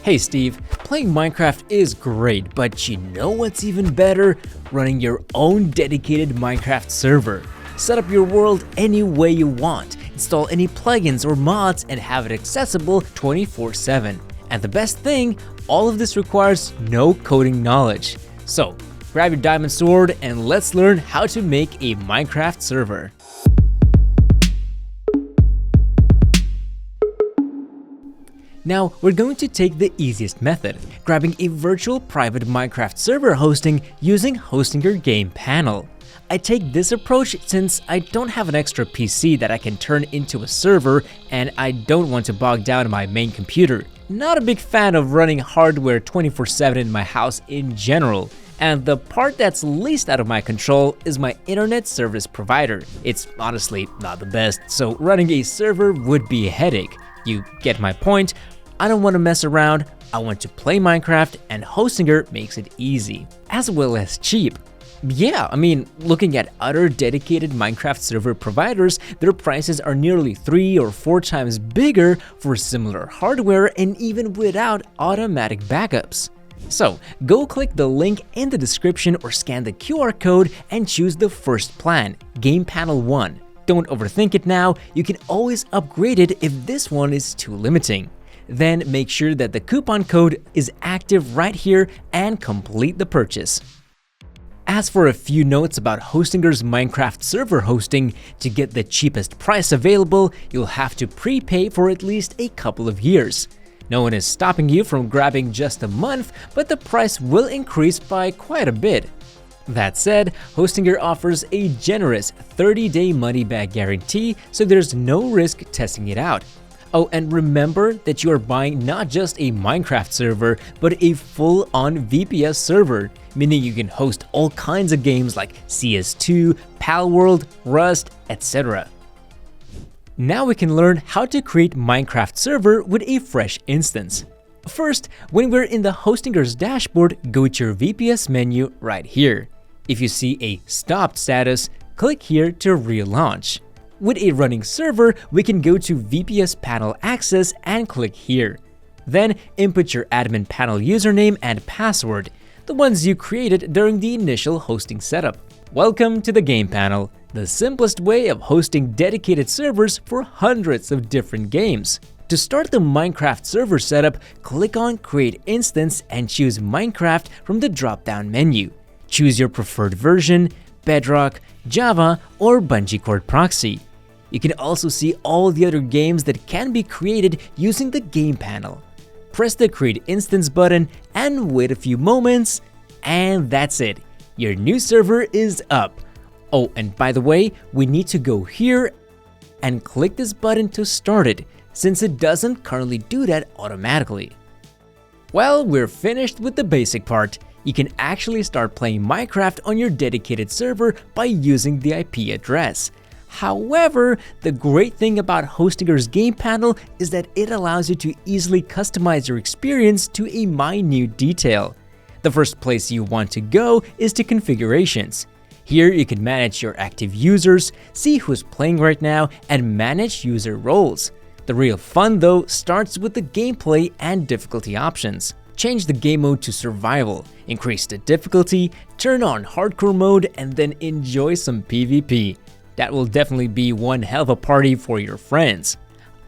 Hey Steve, playing Minecraft is great, but you know what's even better? Running your own dedicated Minecraft server. Set up your world any way you want, install any plugins or mods, and have it accessible 24/7. And the best thing, all of this requires no coding knowledge. So, grab your diamond sword and let's learn how to make a Minecraft server. Now, we're going to take the easiest method, grabbing a virtual private Minecraft server hosting using Hostinger Game Panel. I take this approach since I don't have an extra PC that I can turn into a server and I don't want to bog down my main computer. Not a big fan of running hardware 24/7 in my house in general. And the part that's least out of my control is my internet service provider. It's honestly not the best, so running a server would be a headache. You get my point? I don't want to mess around, I want to play Minecraft, and Hostinger makes it easy, as well as cheap. Yeah, I mean, looking at other dedicated Minecraft server providers, their prices are nearly 3 or 4 times bigger for similar hardware and even without automatic backups. So, go click the link in the description or scan the QR code and choose the first plan, Game Panel 1. Don't overthink it now, you can always upgrade it if this one is too limiting. Then make sure that the coupon code is active right here and complete the purchase. As for a few notes about Hostinger's Minecraft server hosting, to get the cheapest price available, you'll have to prepay for at least a couple of years. No one is stopping you from grabbing just a month, but the price will increase by quite a bit. That said, Hostinger offers a generous 30-day money-back guarantee, so there's no risk testing it out. Oh, and remember that you are buying not just a Minecraft server, but a full-on VPS server, meaning you can host all kinds of games like CS2, Palworld, Rust, etc. Now we can learn how to create Minecraft server with a fresh instance. First, when we're in the Hostinger's dashboard, go to your VPS menu right here. If you see a stopped status, click here to relaunch. With a running server, we can go to VPS panel access and click here. Then input your admin panel username and password, the ones you created during the initial hosting setup. Welcome to the game panel, the simplest way of hosting dedicated servers for hundreds of different games. To start the Minecraft server setup, click on Create Instance and choose Minecraft from the drop-down menu. Choose your preferred version, Bedrock, Java, or Bungee Cord Proxy. You can also see all the other games that can be created using the game panel. Press the Create Instance button and wait a few moments, and that's it. Your new server is up. Oh, and by the way, we need to go here and click this button to start it, since it doesn't currently do that automatically. Well, we're finished with the basic part. You can actually start playing Minecraft on your dedicated server by using the IP address. However, the great thing about Hostinger's game panel is that it allows you to easily customize your experience to a minute detail. The first place you want to go is to configurations. Here you can manage your active users, see who's playing right now, and manage user roles. The real fun though starts with the gameplay and difficulty options. Change the game mode to survival, increase the difficulty, turn on hardcore mode, and then enjoy some PvP. That will definitely be one hell of a party for your friends.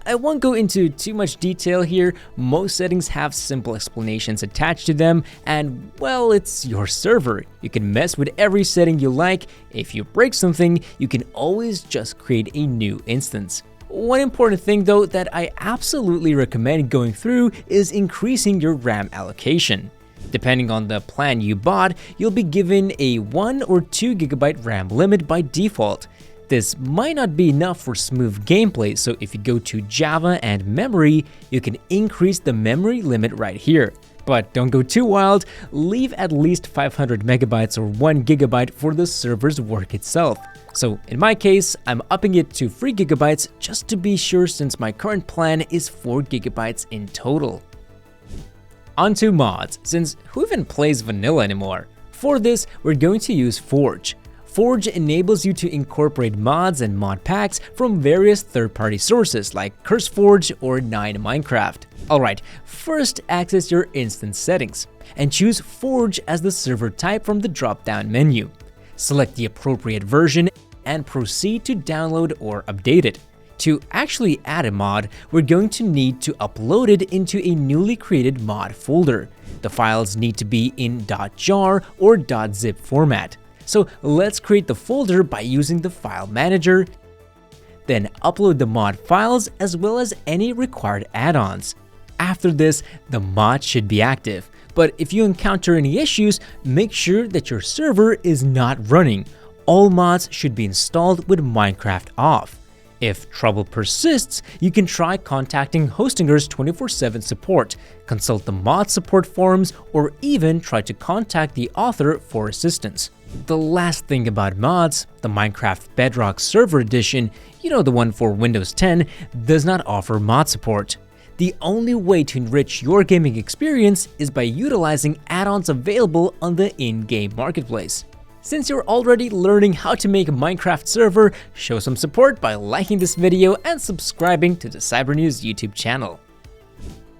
I won't go into too much detail here, most settings have simple explanations attached to them, and well, it's your server. You can mess with every setting you like. If you break something, you can always just create a new instance. One important thing though that I absolutely recommend going through is increasing your RAM allocation. Depending on the plan you bought, you'll be given a 1 or 2 GB RAM limit by default. This might not be enough for smooth gameplay, so if you go to Java and memory, you can increase the memory limit right here. But don't go too wild, leave at least 500 megabytes or 1 GB for the server's work itself. So in my case, I'm upping it to 3 GB just to be sure since my current plan is 4 GB in total. Onto mods, since who even plays vanilla anymore? For this, we're going to use Forge. Forge enables you to incorporate mods and mod packs from various third-party sources like CurseForge or 9Minecraft. Alright, first access your instance settings and choose Forge as the server type from the drop-down menu. Select the appropriate version and proceed to download or update it. To actually add a mod, we're going to need to upload it into a newly created mod folder. The files need to be in .jar or .zip format. So let's create the folder by using the file manager, then upload the mod files as well as any required add-ons. After this, the mod should be active, but if you encounter any issues, make sure that your server is not running. All mods should be installed with Minecraft off. If trouble persists, you can try contacting Hostinger's 24/7 support, consult the mod support forums, or even try to contact the author for assistance. The last thing about mods, the Minecraft Bedrock Server Edition, you know, the one for Windows 10, does not offer mod support. The only way to enrich your gaming experience is by utilizing add-ons available on the in-game marketplace. Since you're already learning how to make a Minecraft server, show some support by liking this video and subscribing to the Cybernews YouTube channel.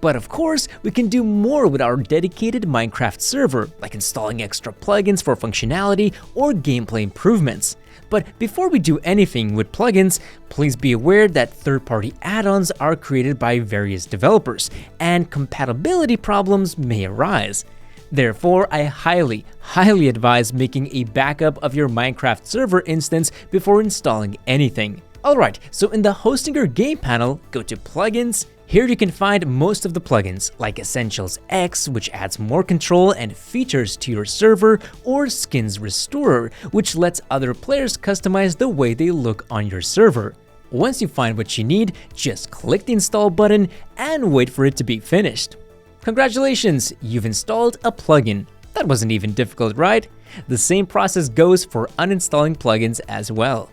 But of course, we can do more with our dedicated Minecraft server, like installing extra plugins for functionality or gameplay improvements. But before we do anything with plugins, please be aware that third-party add-ons are created by various developers, and compatibility problems may arise. Therefore, I highly advise making a backup of your Minecraft server instance before installing anything. Alright, so in the Hostinger game panel, go to Plugins. Here you can find most of the plugins, like Essentials X, which adds more control and features to your server, or Skins Restorer, which lets other players customize the way they look on your server. Once you find what you need, just click the install button and wait for it to be finished. Congratulations, you've installed a plugin. That wasn't even difficult, right? The same process goes for uninstalling plugins as well.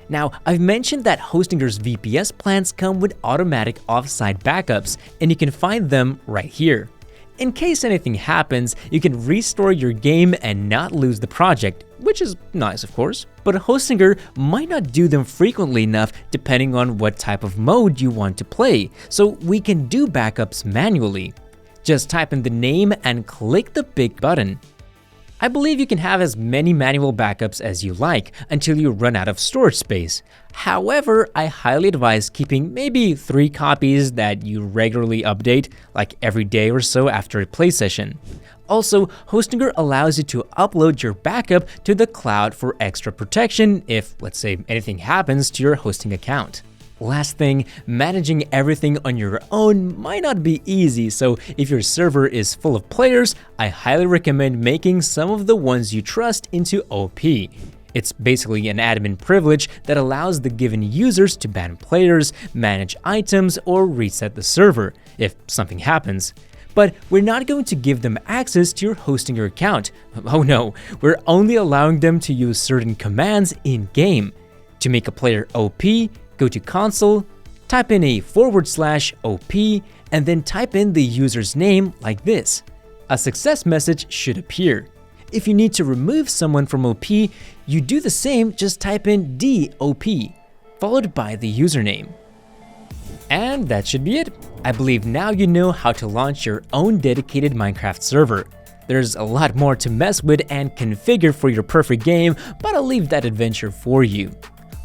Now, I've mentioned that Hostinger's VPS plans come with automatic offsite backups, and you can find them right here. In case anything happens, you can restore your game and not lose the project, which is nice of course, but Hostinger might not do them frequently enough depending on what type of mode you want to play, so we can do backups manually. Just type in the name and click the big button. I believe you can have as many manual backups as you like until you run out of storage space. However, I highly advise keeping maybe 3 copies that you regularly update, like every day or so after a play session. Also, Hostinger allows you to upload your backup to the cloud for extra protection if, let's say, anything happens to your hosting account. Last thing, managing everything on your own might not be easy, so if your server is full of players, I highly recommend making some of the ones you trust into OP. It's basically an admin privilege that allows the given users to ban players, manage items, or reset the server if something happens. But we're not going to give them access to your Hostinger account. Oh no, we're only allowing them to use certain commands in-game. To make a player OP, go to console, type in a /OP, and then type in the user's name like this. A success message should appear. If you need to remove someone from OP, you do the same, just type in DOP, followed by the username. And that should be it. I believe now you know how to launch your own dedicated Minecraft server. There's a lot more to mess with and configure for your perfect game, but I'll leave that adventure for you.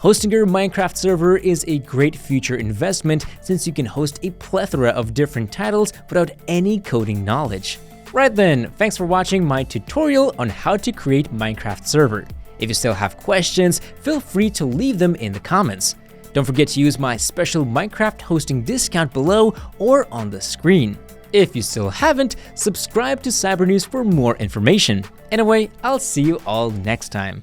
Hostinger Minecraft server is a great future investment since you can host a plethora of different titles without any coding knowledge. Right then, thanks for watching my tutorial on how to create Minecraft server. If you still have questions, feel free to leave them in the comments. Don't forget to use my special Minecraft hosting discount below or on the screen. If you still haven't, subscribe to Cybernews for more information. Anyway, I'll see you all next time.